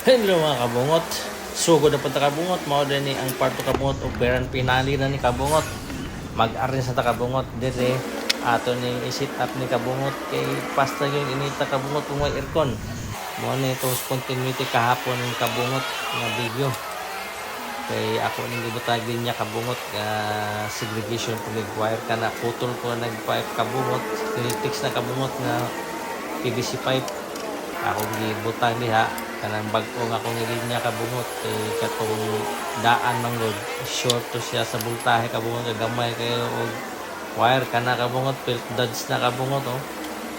Hello mga kabungot. Sugod na po ta kabungot. Mao din ni ang parto kabungot o peran pinali na ni kabungot. Mag-arin sa ta kabungot dire ato ning i-sit up ni kabungot kay pasta yung inita kabungot kung may aircon. Mao ni itong continuity kahapon ng kabungot nga video. Kay ako ning gibutag din niya kabungot segregation ko wire kana putol ko nag-pipe kabungot. Tinitiks na kabungot nga PVC pipe. Ako gibutang diha kanang bag-o nga akong linya kabungot kay katong daan manggod short to siya sa bultahe kabungot gamay kayo og wire kana kabungot field duds na kabungot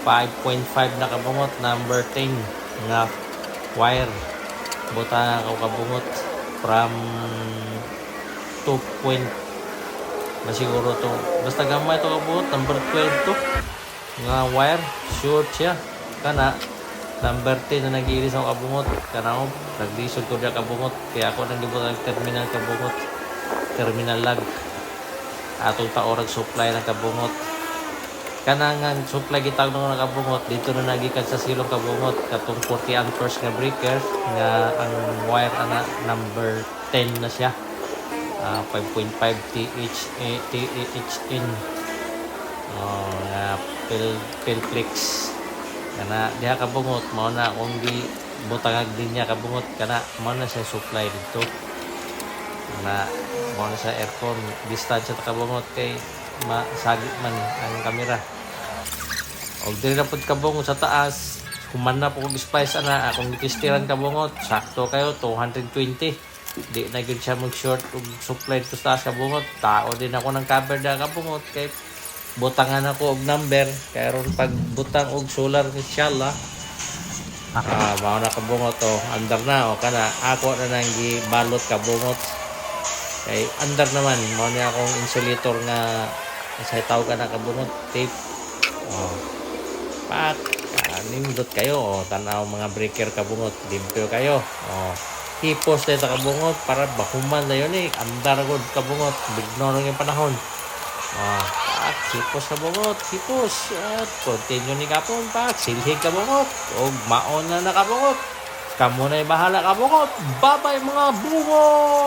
5.5 na kabungot number 10 nga wire buta ako kabungot from 2 point masiguro to basta gamay to kabungot number 12 to nga wire short siya kana number 10 na nag-iilis ako kabungot kanang nagdisod ko diya kabungot kaya ako nang gibot ang terminal kabungot terminal lag atong taorag supply ng kabungot kanang ang supply gitawag ng kabungot dito na nagikan sa silong kabungot katong 40 amperes nga breaker nga ang wire ana number 10 na siya 5.5 THN Pilflex kana diha kabungot mao na kung di butangag din niya kabungot kana mao na siya supply dito na mao na sa aircon distansya ta kabungot kay masagit man ang kamera og diri na pud kabungot sa taas kuman na po spice ana akong gitistiran kabungot sakto kayo 220 di na gyud siya mag short og supply to taas kabungot tao din ako ng cover da kabungot kay butangan ako og number kay ron pag butang og solar inshallah mao na kabungot under na kana ako na nang gibalot kabungot kay under naman mao ni akong insulator nga sa tawag ka na kabungot tape pak nindot kayo tanaw mga breaker kabungot limpyo kayo hipos tayo kabungot para bakuman na yun andar god kabungot bigno yung panahon at hipos kabungot hipos at continue ni kapon pak silhig kabungot o maon na nakabungot kamo na bahala kabungot babay mga bungot.